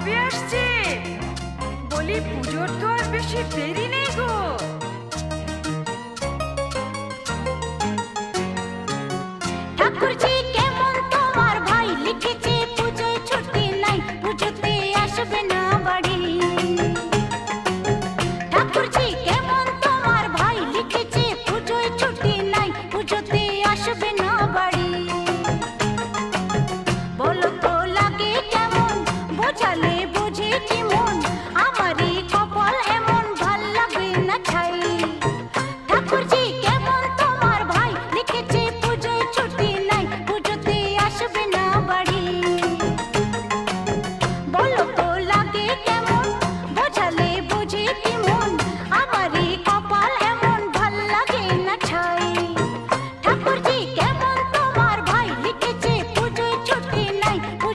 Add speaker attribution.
Speaker 1: কবে আসছে? বলি পুজোর তো আর বেশি দেরি নেই গো।
Speaker 2: ঠাকুরজি কেমন তোমার ভাই লিখেছে পুজোয় ছুটি নাই, পুজোতে আসবে না বাড়ি। ঠাকুরজি কেমন তোমার ভাই লিখেছে পুজোয় ছুটি নাই, পুজোতে আসবে না বাড়ি। বলো তো লাগে কেমন বোঝালে